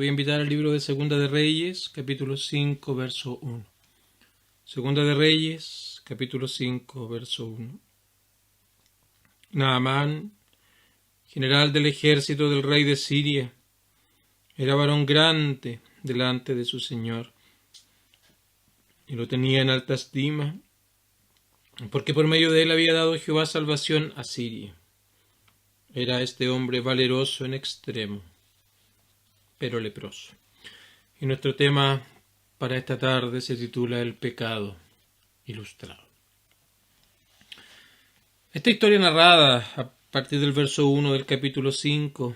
Voy a invitar al libro de Segunda de Reyes, capítulo 5, verso 1. Segunda de Reyes, capítulo 5, verso 1. Naamán, general del ejército del rey de Siria, era varón grande delante de su señor, y lo tenía en alta estima, porque por medio de él había dado Jehová salvación a Siria. Era este hombre valeroso en extremo, pero leproso. Y nuestro tema para esta tarde se titula El pecado ilustrado. Esta historia narrada a partir del verso 1 del capítulo 5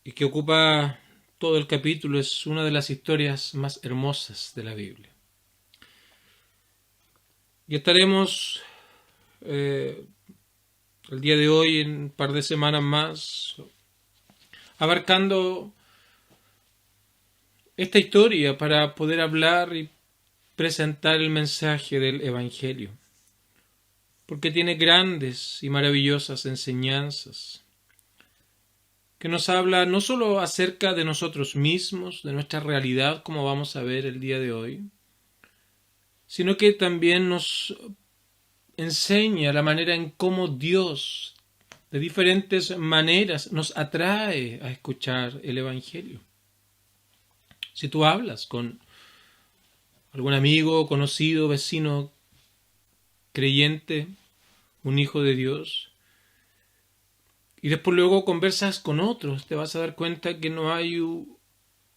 y que ocupa todo el capítulo es una de las historias más hermosas de la Biblia. Y estaremos el día de hoy, en un par de semanas más, abarcando esta historia para poder hablar y presentar el mensaje del Evangelio, porque tiene grandes y maravillosas enseñanzas que nos habla no solo acerca de nosotros mismos, de nuestra realidad, como vamos a ver el día de hoy, sino que también nos enseña la manera en cómo Dios, de diferentes maneras, nos atrae a escuchar el Evangelio. Si tú hablas con algún amigo, conocido, vecino, creyente, un hijo de Dios, y después luego conversas con otros, te vas a dar cuenta que no hay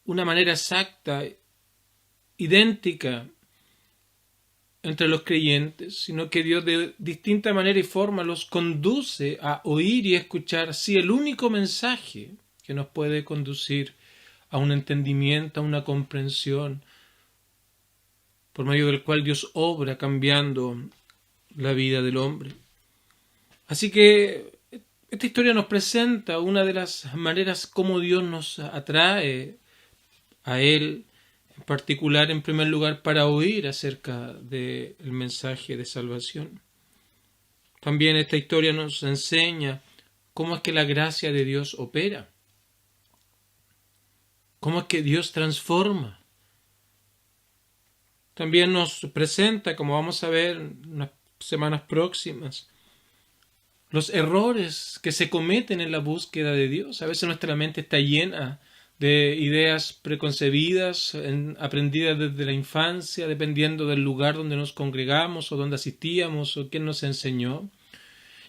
una manera exacta, idéntica entre los creyentes, sino que Dios de distinta manera y forma los conduce a oír y escuchar, sí, el único mensaje que nos puede conducir a un entendimiento, a una comprensión, por medio del cual Dios obra cambiando la vida del hombre. Así que esta historia nos presenta una de las maneras como Dios nos atrae a Él, en particular, en primer lugar, para oír acerca del mensaje de salvación. También esta historia nos enseña cómo es que la gracia de Dios opera, cómo es que Dios transforma. También nos presenta, como vamos a ver en las semanas próximas, los errores que se cometen en la búsqueda de Dios. A veces nuestra mente está llena de ideas preconcebidas, aprendidas desde la infancia, dependiendo del lugar donde nos congregamos o donde asistíamos o quién nos enseñó.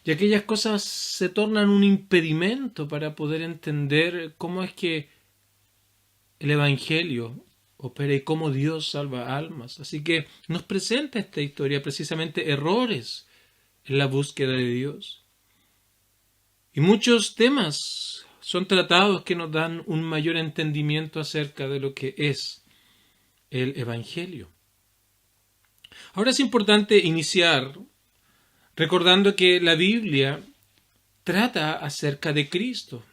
Y aquellas cosas se tornan un impedimento para poder entender cómo es que el Evangelio opera y cómo Dios salva almas. Así que nos presenta esta historia precisamente errores en la búsqueda de Dios. Y muchos temas son tratados que nos dan un mayor entendimiento acerca de lo que es el Evangelio. Ahora es importante iniciar recordando que la Biblia trata acerca de Cristo.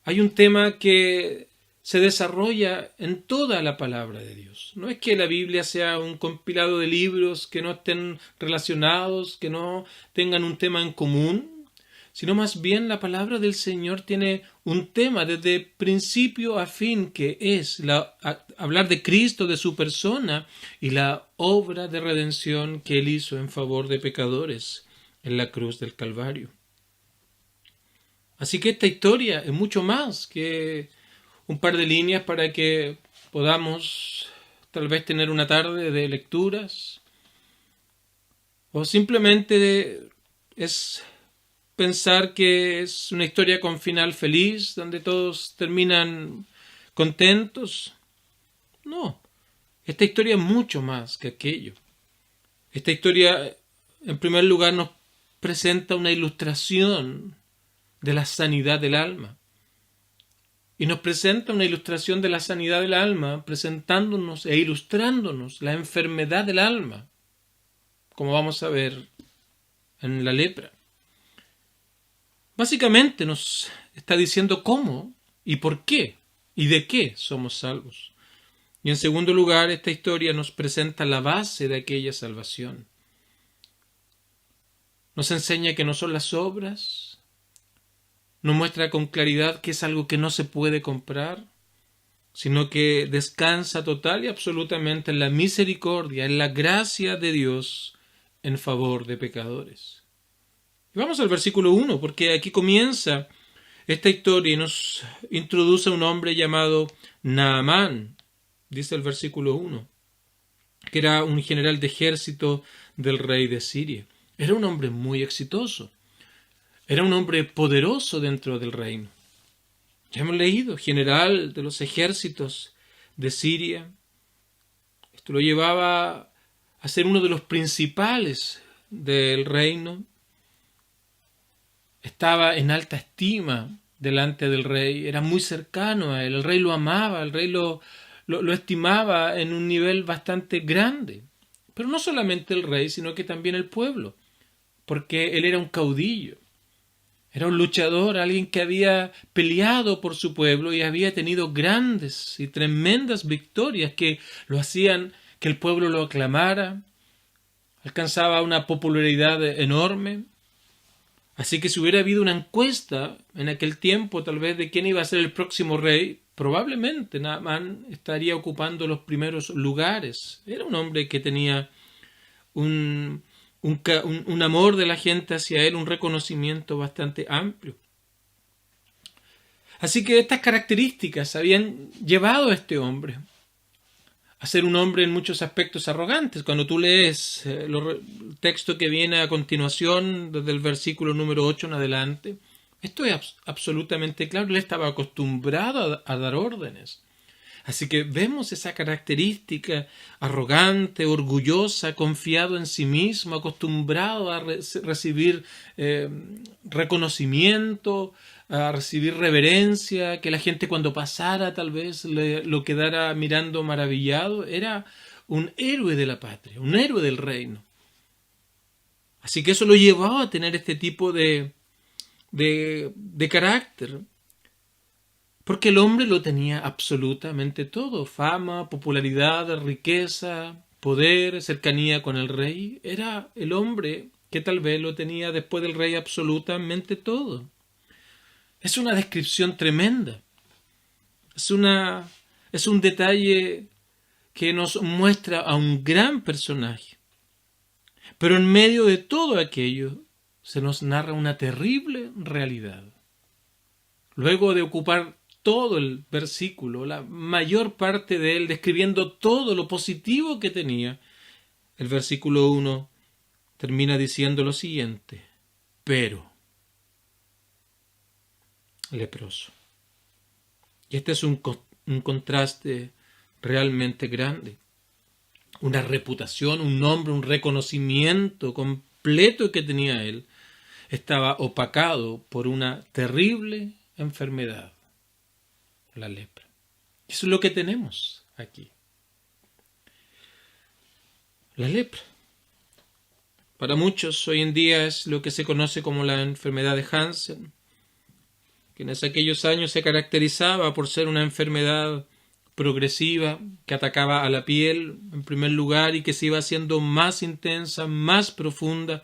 Hay un tema que se desarrolla en toda la palabra de Dios. No es que la Biblia sea un compilado de libros que no estén relacionados, que no tengan un tema en común, sino más bien la palabra del Señor tiene un tema desde principio a fin, que es hablar de Cristo, de su persona y la obra de redención que Él hizo en favor de pecadores en la cruz del Calvario. Así que esta historia es mucho más que un par de líneas para que podamos tal vez tener una tarde de lecturas, o simplemente es pensar que es una historia con final feliz, donde todos terminan contentos. No, esta historia es mucho más que aquello. Esta historia, en primer lugar, nos presenta una ilustración de la sanidad del alma. Y nos presenta una ilustración de la sanidad del alma, presentándonos e ilustrándonos la enfermedad del alma, como vamos a ver en la lepra. Básicamente nos está diciendo cómo y por qué y de qué somos salvos. Y en segundo lugar, esta historia nos presenta la base de aquella salvación. Nos enseña que no son las obras, nos muestra con claridad que es algo que no se puede comprar, sino que descansa total y absolutamente en la misericordia, en la gracia de Dios en favor de pecadores. Y vamos al versículo 1, porque aquí comienza esta historia y nos introduce a un hombre llamado Naamán, dice el versículo 1, que era un general de ejército del rey de Siria. Era un hombre muy exitoso, era un hombre poderoso dentro del reino. Ya hemos leído, general de los ejércitos de Siria. Esto lo llevaba a ser uno de los principales del reino. Estaba en alta estima delante del rey, era muy cercano a él, el rey lo amaba, el rey lo estimaba en un nivel bastante grande. Pero no solamente el rey, sino que también el pueblo, porque él era un caudillo. Era un luchador, alguien que había peleado por su pueblo y había tenido grandes y tremendas victorias que lo hacían que el pueblo lo aclamara. Alcanzaba una popularidad enorme. Así que si hubiera habido una encuesta en aquel tiempo, tal vez de quién iba a ser el próximo rey, probablemente Naamán estaría ocupando los primeros lugares. Era un hombre que tenía un amor de la gente hacia él, un reconocimiento bastante amplio. Así que estas características habían llevado a este hombre a ser un hombre en muchos aspectos arrogantes. Cuando tú lees el texto que viene a continuación, desde el versículo número 8 en adelante, esto es absolutamente claro. Él estaba acostumbrado a dar órdenes. Así que vemos esa característica arrogante, orgullosa, confiado en sí mismo, acostumbrado a recibir reconocimiento, a recibir reverencia, que la gente cuando pasara tal vez lo quedara mirando maravillado. Era un héroe de la patria, un héroe del reino. Así que eso lo llevaba a tener este tipo de carácter. Porque el hombre lo tenía absolutamente todo: fama, popularidad, riqueza, poder, cercanía con el rey. Era el hombre que tal vez lo tenía después del rey absolutamente todo. Es una descripción tremenda. Es un detalle que nos muestra a un gran personaje. Pero en medio de todo aquello se nos narra una terrible realidad. Luego de ocupar todo el versículo, la mayor parte de él, describiendo todo lo positivo que tenía, el versículo 1 termina diciendo lo siguiente: pero leproso. Y este es un contraste realmente grande. Una reputación, un nombre, un reconocimiento completo que tenía él, estaba opacado por una terrible enfermedad: la lepra. Eso es lo que tenemos aquí. La lepra. Para muchos hoy en día es lo que se conoce como la enfermedad de Hansen, que en aquellos años se caracterizaba por ser una enfermedad progresiva que atacaba a la piel en primer lugar y que se iba haciendo más intensa, más profunda,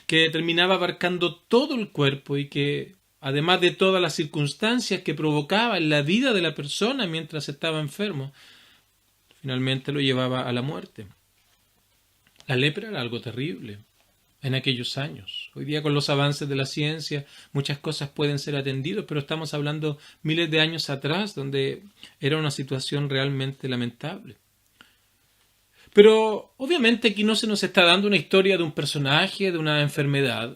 que terminaba abarcando todo el cuerpo y que, además de todas las circunstancias que provocaba en la vida de la persona mientras estaba enfermo, finalmente lo llevaba a la muerte. La lepra era algo terrible en aquellos años. Hoy día, con los avances de la ciencia, muchas cosas pueden ser atendidas, pero estamos hablando miles de años atrás, donde era una situación realmente lamentable. Pero obviamente aquí no se nos está dando una historia de un personaje, de una enfermedad,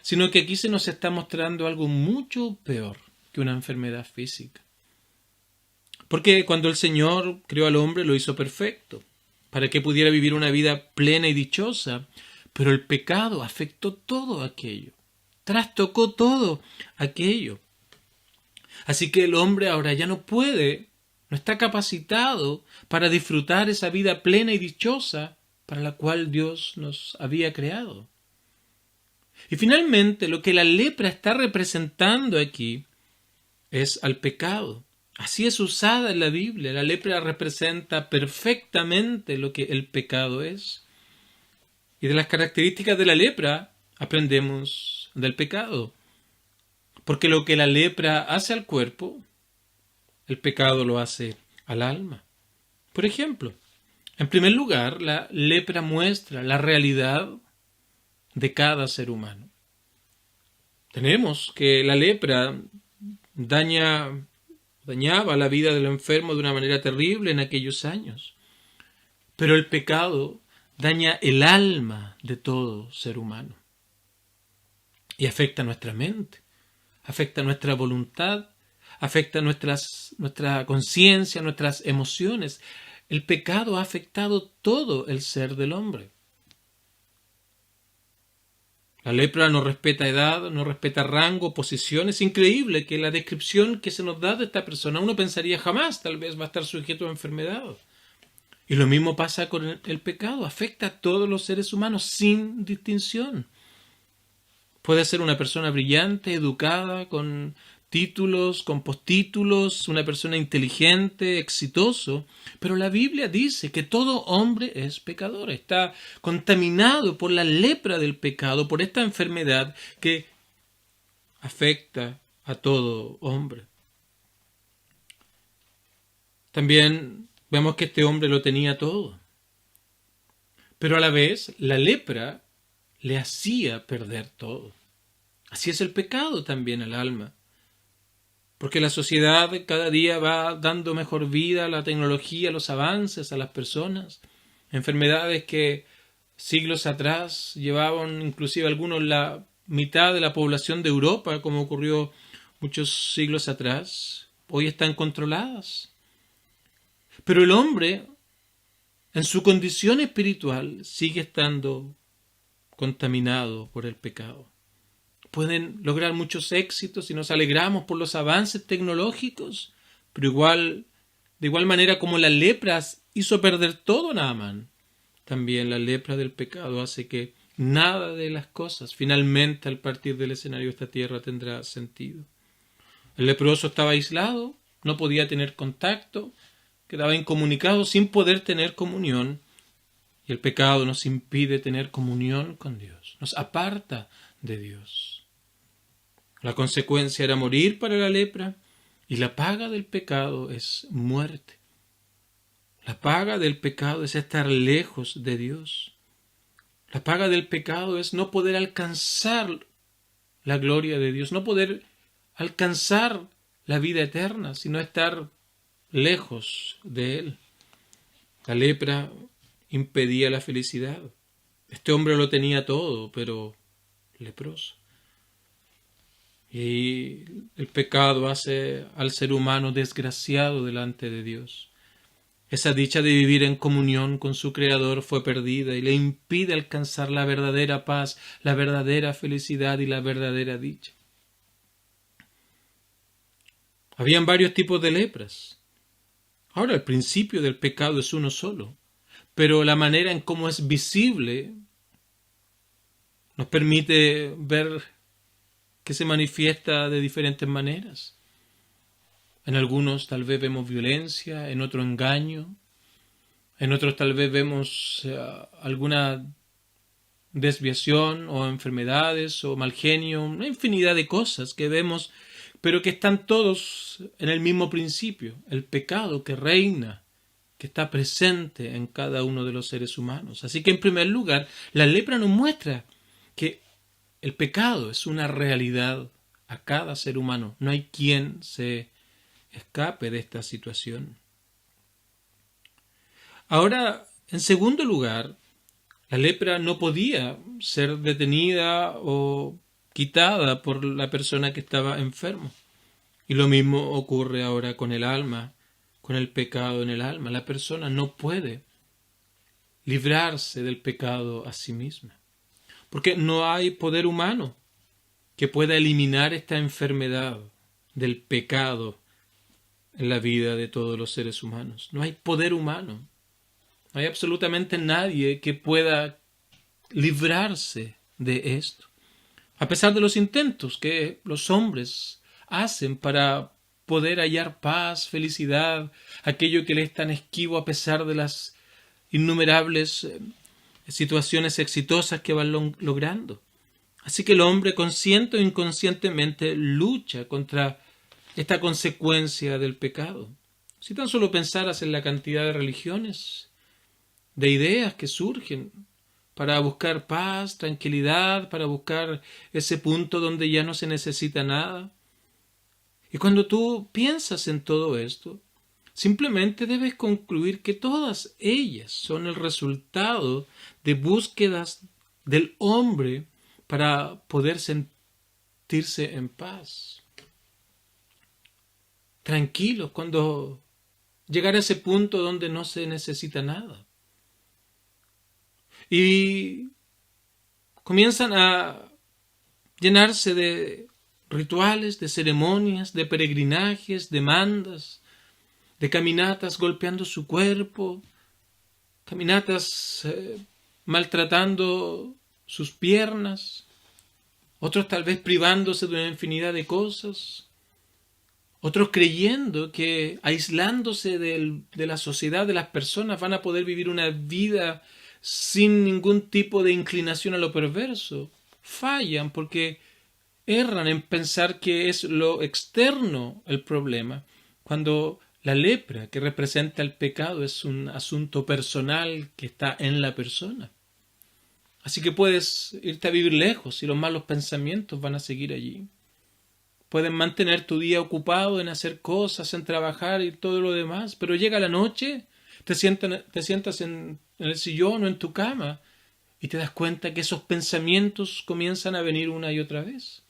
sino que aquí se nos está mostrando algo mucho peor que una enfermedad física. Porque cuando el Señor creó al hombre, lo hizo perfecto, para que pudiera vivir una vida plena y dichosa, pero el pecado afectó todo aquello, trastocó todo aquello. Así que el hombre ahora ya no puede, no está capacitado para disfrutar esa vida plena y dichosa para la cual Dios nos había creado. Y finalmente, lo que la lepra está representando aquí es al pecado. Así es usada en la Biblia. La lepra representa perfectamente lo que el pecado es. Y de las características de la lepra aprendemos del pecado. Porque lo que la lepra hace al cuerpo, el pecado lo hace al alma. Por ejemplo, en primer lugar, la lepra muestra la realidad de cada ser humano. Tenemos que la lepra dañaba la vida del enfermo de una manera terrible en aquellos años. Pero el pecado daña el alma de todo ser humano. Y afecta nuestra mente, afecta nuestra voluntad, afecta nuestra conciencia, nuestras emociones. El pecado ha afectado todo el ser del hombre. La lepra no respeta edad, no respeta rango, posición. Es increíble que la descripción que se nos da de esta persona, uno pensaría jamás, tal vez va a estar sujeto a enfermedad. Y lo mismo pasa con el pecado, afecta a todos los seres humanos sin distinción. Puede ser una persona brillante, educada, con títulos, con postítulos, una persona inteligente, exitoso, pero la Biblia dice que todo hombre es pecador, está contaminado por la lepra del pecado, por esta enfermedad que afecta a todo hombre. También vemos que este hombre lo tenía todo, pero a la vez la lepra le hacía perder todo. Así es el pecado también al alma. Porque la sociedad cada día va dando mejor vida, la tecnología, los avances a las personas. Enfermedades que siglos atrás llevaban inclusive algunos la mitad de la población de Europa, como ocurrió muchos siglos atrás, hoy están controladas. Pero el hombre, en su condición espiritual, sigue estando contaminado por el pecado. Pueden lograr muchos éxitos y nos alegramos por los avances tecnológicos, pero de igual manera como la lepra hizo perder todo a Naamán, también la lepra del pecado hace que nada de las cosas finalmente al partir del escenario de esta tierra tendrá sentido. El leproso estaba aislado, no podía tener contacto, quedaba incomunicado sin poder tener comunión. Y el pecado nos impide tener comunión con Dios, nos aparta de Dios. La consecuencia era morir para la lepra y la paga del pecado es muerte. La paga del pecado es estar lejos de Dios. La paga del pecado es no poder alcanzar la gloria de Dios, no poder alcanzar la vida eterna, sino estar lejos de Él. La lepra impedía la felicidad. Este hombre lo tenía todo, pero leproso. Y el pecado hace al ser humano desgraciado delante de Dios. Esa dicha de vivir en comunión con su Creador fue perdida y le impide alcanzar la verdadera paz, la verdadera felicidad y la verdadera dicha. Habían varios tipos de lepras. Ahora, el principio del pecado es uno solo, pero la manera en cómo es visible nos permite ver que se manifiesta de diferentes maneras. En algunos tal vez vemos violencia, en otros engaño, en otros tal vez vemos alguna desviación o enfermedades o mal genio, una infinidad de cosas que vemos, pero que están todos en el mismo principio, el pecado que reina, que está presente en cada uno de los seres humanos. Así que en primer lugar, la lepra nos muestra que el pecado es una realidad a cada ser humano. No hay quien se escape de esta situación. Ahora, en segundo lugar, la lepra no podía ser detenida o quitada por la persona que estaba enfermo. Y lo mismo ocurre ahora con el alma, con el pecado en el alma. La persona no puede librarse del pecado a sí misma, porque no hay poder humano que pueda eliminar esta enfermedad del pecado en la vida de todos los seres humanos. No hay poder humano. No hay absolutamente nadie que pueda librarse de esto. A pesar de los intentos que los hombres hacen para poder hallar paz, felicidad, aquello que les es tan esquivo a pesar de las innumerables situaciones exitosas que van logrando. Así que el hombre, consciente o inconscientemente, lucha contra esta consecuencia del pecado. Si tan solo pensaras en la cantidad de religiones, de ideas que surgen para buscar paz, tranquilidad, para buscar ese punto donde ya no se necesita nada. Y cuando tú piensas en todo esto, simplemente debes concluir que todas ellas son el resultado de búsquedas del hombre para poder sentirse en paz, tranquilos, cuando llegar a ese punto donde no se necesita nada. Y comienzan a llenarse de rituales, de ceremonias, de peregrinajes, de mandas, de caminatas golpeando su cuerpo, caminatas maltratando sus piernas, otros tal vez privándose de una infinidad de cosas, otros creyendo que aislándose de la sociedad, de las personas, van a poder vivir una vida sin ningún tipo de inclinación a lo perverso. Fallan porque erran en pensar que es lo externo el problema, cuando la lepra, que representa el pecado, es un asunto personal que está en la persona. Así que puedes irte a vivir lejos y los malos pensamientos van a seguir allí. Puedes mantener tu día ocupado en hacer cosas, en trabajar y todo lo demás, pero llega la noche, te sientas en el sillón o en tu cama y te das cuenta que esos pensamientos comienzan a venir una y otra vez.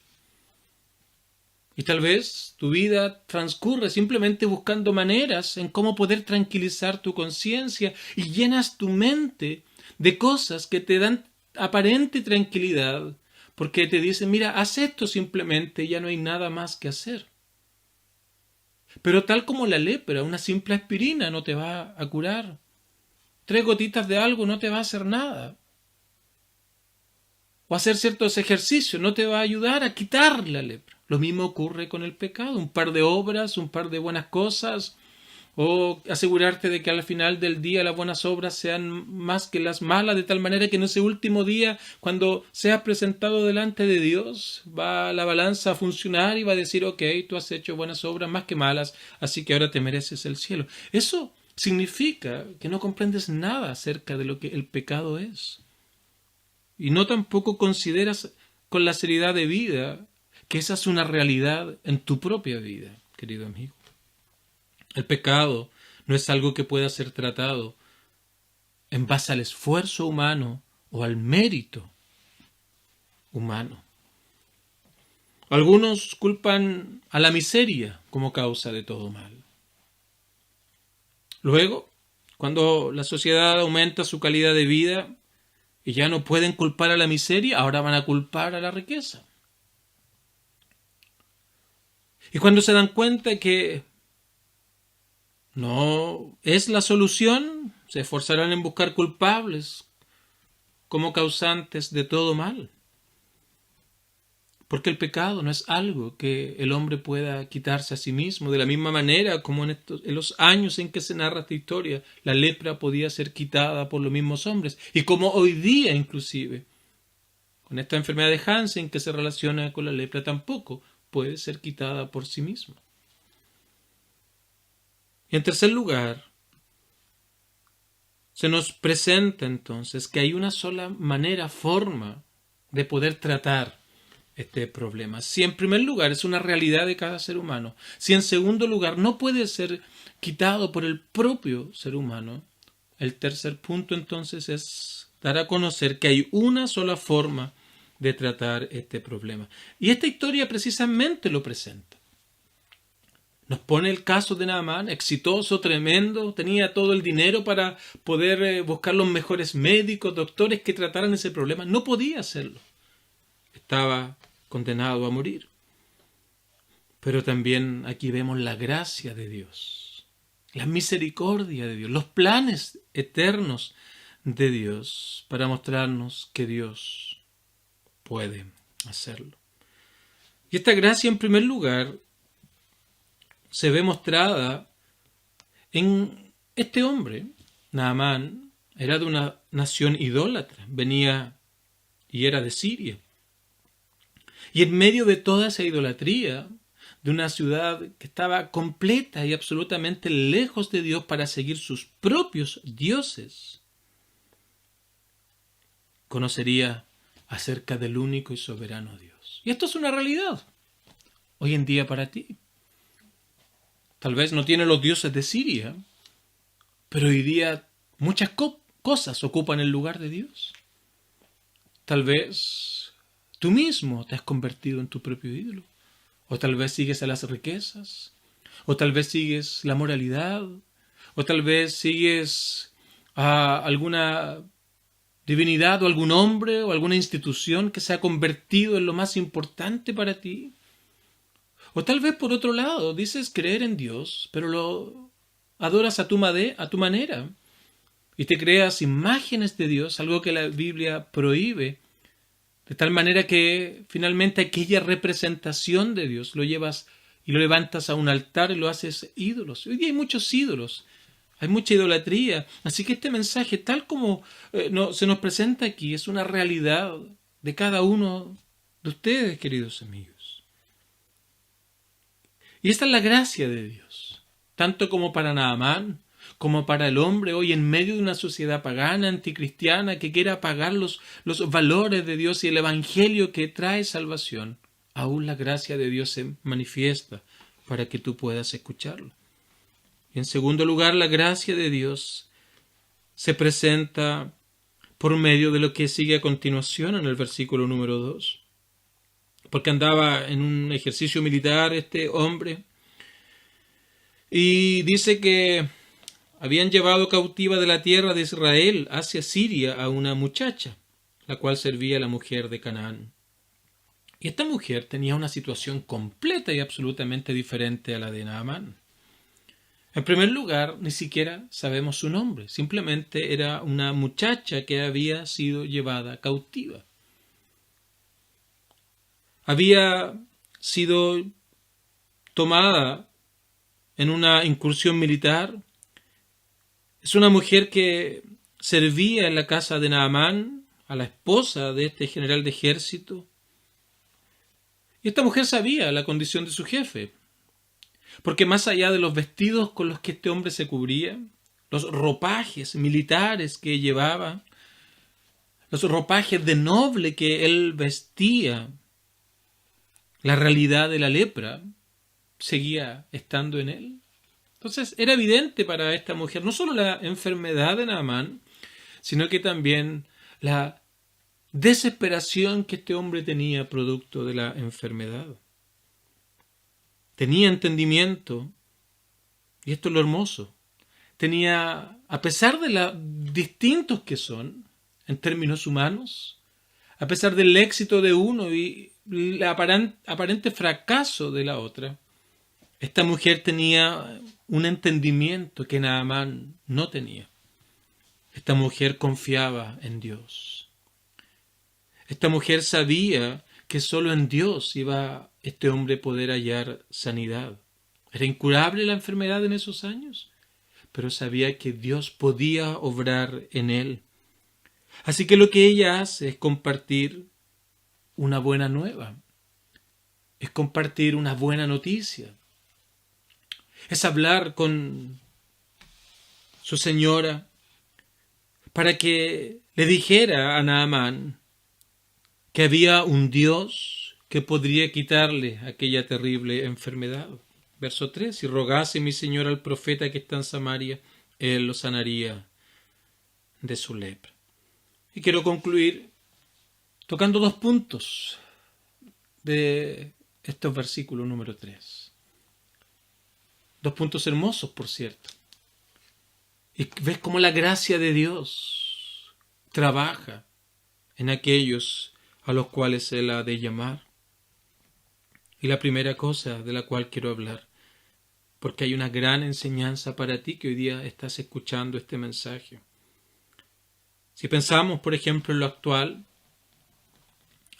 Y tal vez tu vida transcurre simplemente buscando maneras en cómo poder tranquilizar tu conciencia y llenas tu mente de cosas que te dan aparente tranquilidad, porque te dicen, mira, haz esto simplemente, ya no hay nada más que hacer. Pero tal como la lepra, una simple aspirina no te va a curar. 3 gotitas de algo no te va a hacer nada. O hacer ciertos ejercicios no te va a ayudar a quitar la lepra. Lo mismo ocurre con el pecado. Un par de obras, un par de buenas cosas, o asegurarte de que al final del día las buenas obras sean más que las malas, de tal manera que en ese último día, cuando seas presentado delante de Dios, va la balanza a funcionar y va a decir, ok, tú has hecho buenas obras más que malas, así que ahora te mereces el cielo. Eso significa que no comprendes nada acerca de lo que el pecado es. Y no tampoco consideras con la seriedad de vida que esa es una realidad en tu propia vida, querido amigo. El pecado no es algo que pueda ser tratado en base al esfuerzo humano o al mérito humano. Algunos culpan a la miseria como causa de todo mal. Luego, cuando la sociedad aumenta su calidad de vida y ya no pueden culpar a la miseria, ahora van a culpar a la riqueza. Y cuando se dan cuenta que no es la solución, se esforzarán en buscar culpables como causantes de todo mal. Porque el pecado no es algo que el hombre pueda quitarse a sí mismo. De la misma manera como en los años en que se narra esta historia, la lepra podía ser quitada por los mismos hombres. Y como hoy día inclusive, con esta enfermedad de Hansen que se relaciona con la lepra, tampoco puede ser quitada por sí misma. Y en tercer lugar, se nos presenta entonces que hay una sola manera, forma de poder tratar este problema. Si en primer lugar es una realidad de cada ser humano, si en segundo lugar no puede ser quitado por el propio ser humano, el tercer punto entonces es dar a conocer que hay una sola forma de tratar este problema. Y esta historia precisamente lo presenta. Nos pone el caso de Naamán, exitoso, tremendo, tenía todo el dinero para poder buscar los mejores médicos, doctores que trataran ese problema. No podía hacerlo. Estaba condenado a morir. Pero también aquí vemos la gracia de Dios, la misericordia de Dios, los planes eternos de Dios para mostrarnos que Dios puede hacerlo. Y esta gracia, en primer lugar, se ve mostrada en este hombre. Naamán era de una nación idólatra, venía y era de Siria. Y en medio de toda esa idolatría, de una ciudad que estaba completa y absolutamente lejos de Dios para seguir sus propios dioses, conocería acerca del único y soberano Dios. Y esto es una realidad hoy en día para ti. Tal vez no tiene los dioses de Siria, pero hoy día muchas cosas ocupan el lugar de Dios. Tal vez tú mismo te has convertido en tu propio ídolo. O tal vez sigues a las riquezas. O tal vez sigues la moralidad. O tal vez sigues a alguna divinidad o algún hombre o alguna institución que se ha convertido en lo más importante para ti. O tal vez por otro lado dices creer en Dios, pero lo adoras a tu manera. Y te creas imágenes de Dios, algo que la Biblia prohíbe, de tal manera que finalmente aquella representación de Dios lo llevas y lo levantas a un altar y lo haces ídolos. Hoy día hay muchos ídolos, hay mucha idolatría. Así que este mensaje, tal como se nos presenta aquí, es una realidad de cada uno de ustedes, queridos amigos. Y esta es la gracia de Dios, tanto como para Naamán, como para el hombre hoy en medio de una sociedad pagana, anticristiana, que quiere apagar los valores de Dios y el evangelio que trae salvación. Aún la gracia de Dios se manifiesta para que tú puedas escucharlo. Y en segundo lugar, la gracia de Dios se presenta por medio de lo que sigue a continuación en el versículo número 2. Porque andaba en un ejercicio militar este hombre y dice que habían llevado cautiva de la tierra de Israel hacia Siria a una muchacha, la cual servía a la mujer de Canaán. Y esta mujer tenía una situación completa y absolutamente diferente a la de Naamán. En primer lugar, ni siquiera sabemos su nombre, simplemente era una muchacha que había sido llevada cautiva. Había sido tomada en una incursión militar. Es una mujer que servía en la casa de Naamán, a la esposa de este general de ejército. Y esta mujer sabía la condición de su jefe, porque más allá de los vestidos con los que este hombre se cubría, los ropajes militares que llevaba, los ropajes de noble que él vestía, la realidad de la lepra seguía estando en él. Entonces era evidente para esta mujer no solo la enfermedad de Naamán, sino que también la desesperación que este hombre tenía producto de la enfermedad. Tenía entendimiento, y esto es lo hermoso, tenía, a pesar de lo distintos que son en términos humanos, a pesar del éxito de uno y el aparente fracaso de la otra, esta mujer tenía un entendimiento que Naamán no tenía. Esta mujer confiaba en Dios. Esta mujer sabía que solo en Dios iba este hombre a poder hallar sanidad. Era incurable la enfermedad en esos años, pero sabía que Dios podía obrar en él. Así que lo que ella hace es compartir una buena nueva, es compartir una buena noticia, es hablar con su señora para que le dijera a Naamán que había un Dios que podría quitarle aquella terrible enfermedad. Verso 3, si rogase mi señora al profeta que está en Samaria, él lo sanaría de su lepra. Y quiero concluir tocando dos puntos de estos versículos número 3. Dos puntos hermosos, por cierto. Y ves cómo la gracia de Dios trabaja en aquellos a los cuales Él ha de llamar. Y la primera cosa de la cual quiero hablar, porque hay una gran enseñanza para ti que hoy día estás escuchando este mensaje. Si pensamos, por ejemplo, en lo actual,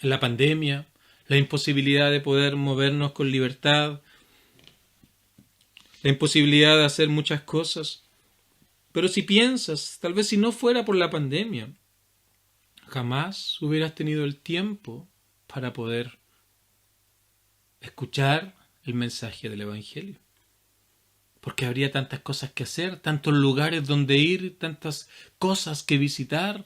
en la pandemia, la imposibilidad de poder movernos con libertad, la imposibilidad de hacer muchas cosas, pero si piensas, tal vez si no fuera por la pandemia, jamás hubieras tenido el tiempo para poder escuchar el mensaje del Evangelio. Porque habría tantas cosas que hacer, tantos lugares donde ir, tantas cosas que visitar.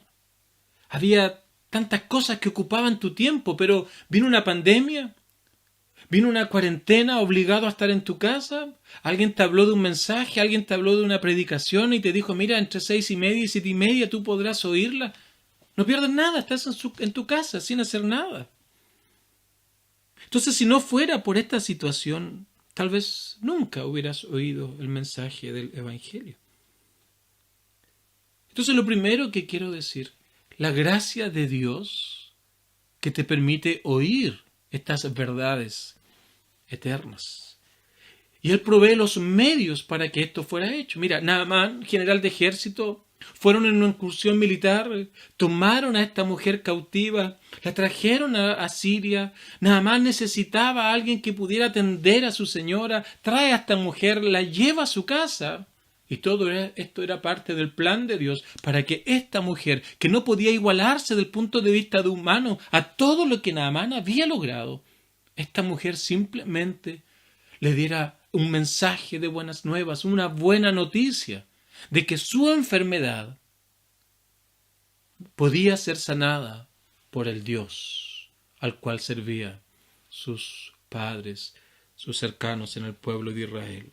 Había tantas cosas que ocupaban tu tiempo, pero vino una pandemia, vino una cuarentena, obligado a estar en tu casa. Alguien te habló de un mensaje, alguien te habló de una predicación y te dijo, mira, entre 6:30 y 7:30 tú podrás oírla. No pierdas nada, estás en tu casa sin hacer nada. Entonces, si no fuera por esta situación, tal vez nunca hubieras oído el mensaje del Evangelio. Entonces, lo primero que quiero decir, la gracia de Dios que te permite oír estas verdades eternas. Y Él provee los medios para que esto fuera hecho. Mira, Naamán, general de ejército, fueron en una incursión militar, tomaron a esta mujer cautiva, la trajeron a Siria. Naamán necesitaba a alguien que pudiera atender a su señora, trae a esta mujer, la lleva a su casa. Y todo esto era parte del plan de Dios para que esta mujer, que no podía igualarse desde el punto de vista de humano a todo lo que Naamán había logrado, esta mujer simplemente le diera un mensaje de buenas nuevas, una buena noticia de que su enfermedad podía ser sanada por el Dios al cual servía sus padres, sus cercanos en el pueblo de Israel.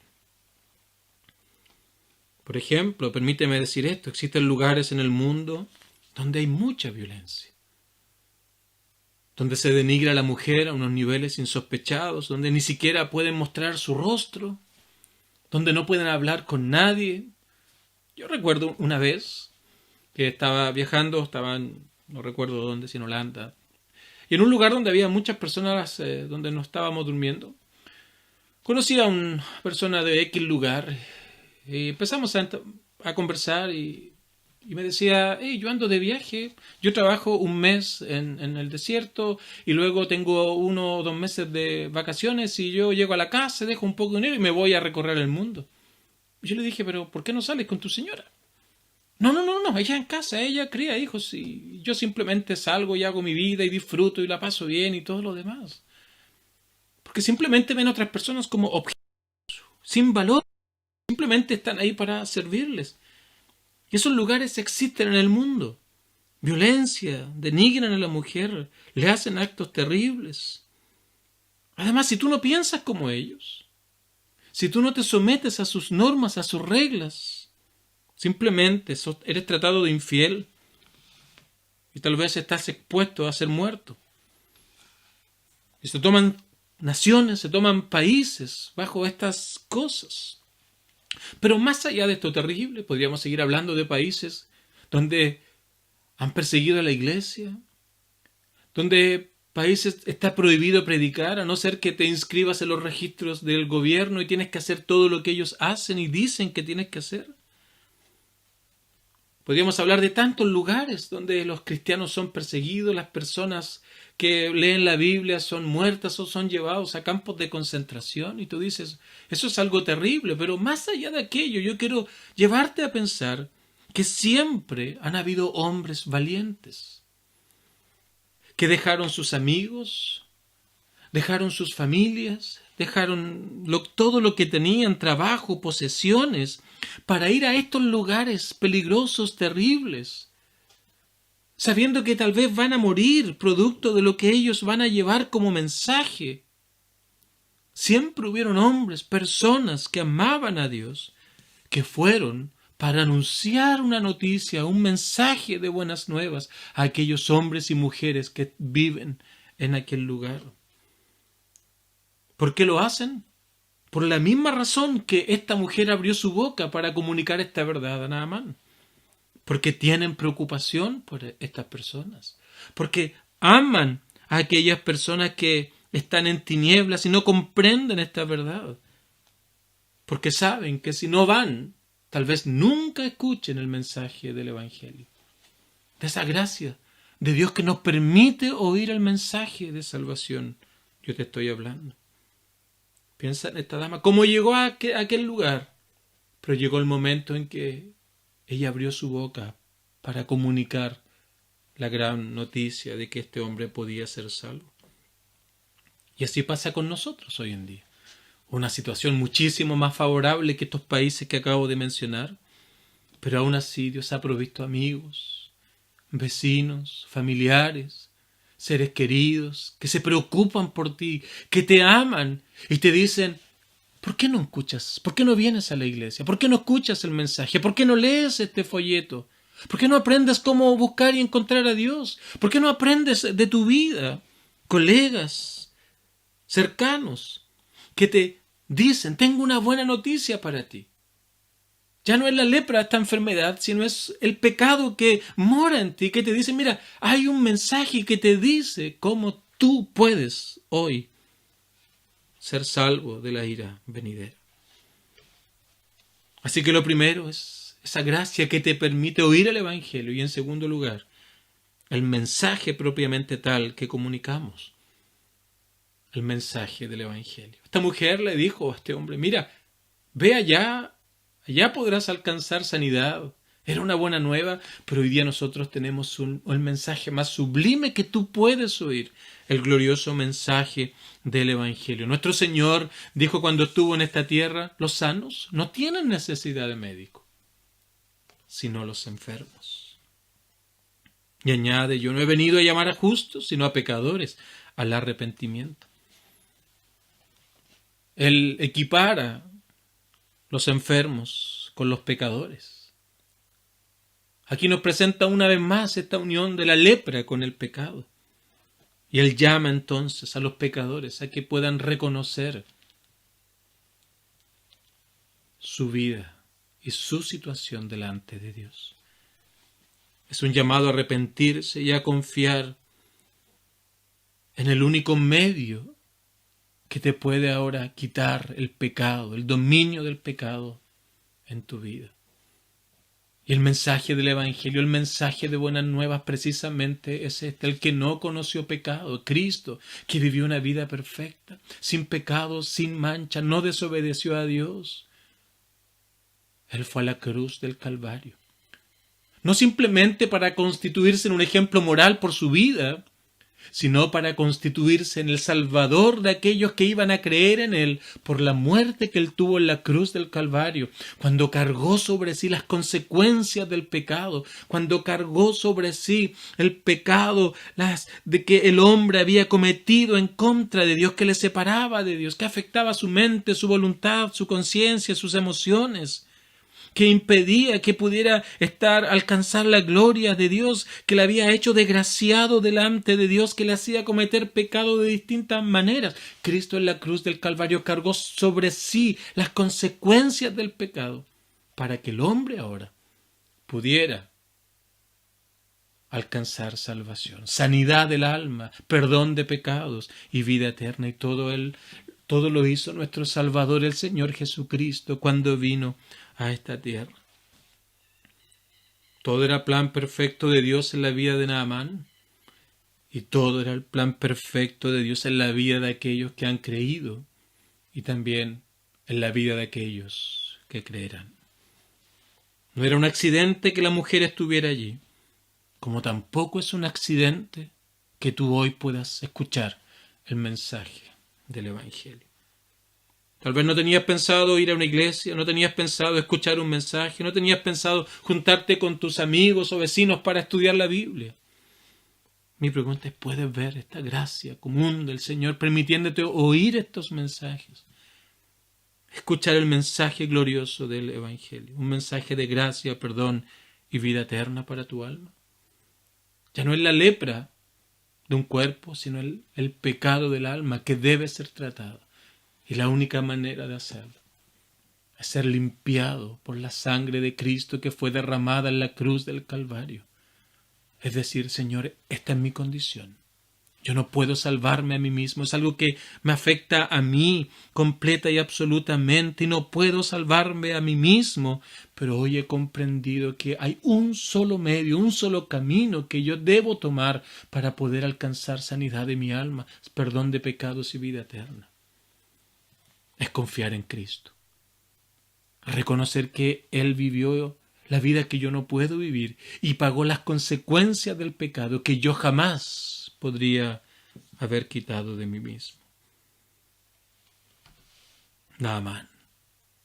Por ejemplo, permíteme decir esto, existen lugares en el mundo donde hay mucha violencia, donde se denigra a la mujer a unos niveles insospechados, donde ni siquiera pueden mostrar su rostro, donde no pueden hablar con nadie. Yo recuerdo una vez que estaba viajando, no recuerdo dónde, si en Holanda, y en un lugar donde había muchas personas, donde no estábamos durmiendo, conocí a una persona de X lugar, y empezamos a conversar y me decía, hey, yo ando de viaje, yo trabajo un mes en el desierto y luego tengo 1 o 2 meses de vacaciones y yo llego a la casa, dejo un poco de dinero y me voy a recorrer el mundo. Y yo le dije, pero ¿por qué no sales con tu señora? No, ella en casa, ella cría hijos y yo simplemente salgo y hago mi vida y disfruto y la paso bien y todo lo demás. Porque simplemente ven a otras personas como objetos, sin valor, simplemente están ahí para servirles. Y esos lugares existen en el mundo. Violencia, denigran a la mujer, le hacen actos terribles. Además, si tú no piensas como ellos, si tú no te sometes a sus normas, a sus reglas, simplemente eres tratado de infiel y tal vez estás expuesto a ser muerto. Y se toman naciones, se toman países bajo estas cosas. Pero más allá de esto terrible, podríamos seguir hablando de países donde han perseguido a la iglesia, donde países está prohibido predicar, a no ser que te inscribas en los registros del gobierno y tienes que hacer todo lo que ellos hacen y dicen que tienes que hacer. Podríamos hablar de tantos lugares donde los cristianos son perseguidos, las personas que leen la Biblia son muertas o son llevados a campos de concentración y tú dices, eso es algo terrible, pero más allá de aquello yo quiero llevarte a pensar que siempre han habido hombres valientes que dejaron sus amigos, dejaron sus familias, dejaron todo lo que tenían, trabajo, posesiones, para ir a estos lugares peligrosos, terribles, sabiendo que tal vez van a morir producto de lo que ellos van a llevar como mensaje. Siempre hubieron hombres, personas que amaban a Dios, que fueron para anunciar una noticia, un mensaje de buenas nuevas a aquellos hombres y mujeres que viven en aquel lugar. ¿Por qué lo hacen? Por la misma razón que esta mujer abrió su boca para comunicar esta verdad a Naamán. Porque tienen preocupación por estas personas. Porque aman a aquellas personas que están en tinieblas y no comprenden esta verdad. Porque saben que si no van, tal vez nunca escuchen el mensaje del Evangelio. De esa gracia de Dios que nos permite oír el mensaje de salvación. Yo te estoy hablando. Piensa en esta dama, cómo llegó a aquel lugar. Pero llegó el momento en que ella abrió su boca para comunicar la gran noticia de que este hombre podía ser salvo. Y así pasa con nosotros hoy en día. Una situación muchísimo más favorable que estos países que acabo de mencionar, pero aún así Dios ha provisto amigos, vecinos, familiares, seres queridos, que se preocupan por ti, que te aman y te dicen: ¿por qué no escuchas? ¿Por qué no vienes a la iglesia? ¿Por qué no escuchas el mensaje? ¿Por qué no lees este folleto? ¿Por qué no aprendes cómo buscar y encontrar a Dios? ¿Por qué no aprendes de tu vida? Colegas, cercanos, que te dicen: tengo una buena noticia para ti. Ya no es la lepra esta enfermedad, sino es el pecado que mora en ti, que te dice: mira, hay un mensaje que te dice cómo tú puedes hoy ser salvo de la ira venidera. Así que lo primero es esa gracia que te permite oír el Evangelio, y en segundo lugar, el mensaje propiamente tal que comunicamos. El mensaje del Evangelio. Esta mujer le dijo a este hombre: mira, ve allá podrás alcanzar sanidad. Era una buena nueva, pero hoy día nosotros tenemos el mensaje más sublime que tú puedes oír, el glorioso mensaje del Evangelio. Nuestro Señor dijo cuando estuvo en esta tierra: los sanos no tienen necesidad de médico, sino los enfermos. Y añade: yo no he venido a llamar a justos, sino a pecadores, al arrepentimiento. Él equipara los enfermos con los pecadores. Aquí nos presenta una vez más esta unión de la lepra con el pecado. Y Él llama entonces a los pecadores a que puedan reconocer su vida y su situación delante de Dios. Es un llamado a arrepentirse y a confiar en el único medio que te puede ahora quitar el pecado, el dominio del pecado en tu vida. Y el mensaje del Evangelio, el mensaje de buenas nuevas, precisamente es este: el que no conoció pecado, Cristo, que vivió una vida perfecta, sin pecado, sin mancha, no desobedeció a Dios. Él fue a la cruz del Calvario. No simplemente para constituirse en un ejemplo moral por su vida, sino para constituirse en el Salvador de aquellos que iban a creer en Él por la muerte que Él tuvo en la cruz del Calvario, cuando cargó sobre sí las consecuencias del pecado, cuando cargó sobre sí el pecado de que el hombre había cometido en contra de Dios, que le separaba de Dios, que afectaba su mente, su voluntad, su conciencia, sus emociones, que impedía que pudiera alcanzar la gloria de Dios, que le había hecho desgraciado delante de Dios, que le hacía cometer pecado de distintas maneras. Cristo en la cruz del Calvario cargó sobre sí las consecuencias del pecado, para que el hombre ahora pudiera alcanzar salvación, sanidad del alma, perdón de pecados y vida eterna. Y todo lo hizo nuestro Salvador, el Señor Jesucristo, cuando vino a esta tierra. Todo era plan perfecto de Dios en la vida de Naamán, y todo era el plan perfecto de Dios en la vida de aquellos que han creído, y también en la vida de aquellos que creerán. No era un accidente que la mujer estuviera allí, como tampoco es un accidente que tú hoy puedas escuchar el mensaje del Evangelio. Tal vez no tenías pensado ir a una iglesia, no tenías pensado escuchar un mensaje, no tenías pensado juntarte con tus amigos o vecinos para estudiar la Biblia. Mi pregunta es: ¿puedes ver esta gracia común del Señor permitiéndote oír estos mensajes? Escuchar el mensaje glorioso del Evangelio, un mensaje de gracia, perdón y vida eterna para tu alma. Ya no es la lepra de un cuerpo, sino el pecado del alma que debe ser tratado. Y la única manera de hacerlo es ser limpiado por la sangre de Cristo que fue derramada en la cruz del Calvario. Es decir: Señor, esta es mi condición. Yo no puedo salvarme a mí mismo. Es algo que me afecta a mí completa y absolutamente, y no puedo salvarme a mí mismo. Pero hoy he comprendido que hay un solo medio, un solo camino que yo debo tomar para poder alcanzar sanidad de mi alma, perdón de pecados y vida eterna. Es confiar en Cristo. Reconocer que Él vivió la vida que yo no puedo vivir y pagó las consecuencias del pecado que yo jamás podría haber quitado de mí mismo. Naamán,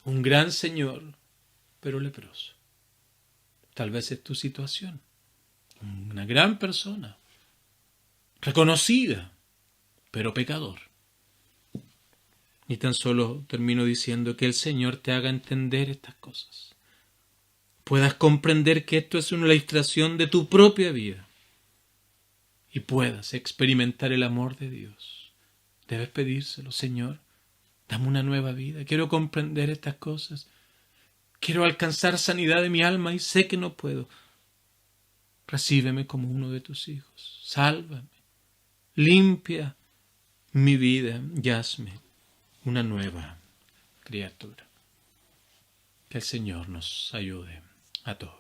un gran señor, pero leproso. Tal vez es tu situación. Una gran persona, reconocida, pero pecador. Y tan solo termino diciendo que el Señor te haga entender estas cosas. Puedas comprender que esto es una ilustración de tu propia vida. Y puedas experimentar el amor de Dios. Debes pedírselo, Señor, dame una nueva vida. Quiero comprender estas cosas. Quiero alcanzar sanidad de mi alma y sé que no puedo. Recíbeme como uno de tus hijos. Sálvame. Limpia mi vida y hazme una nueva criatura. Que el Señor nos ayude a todos.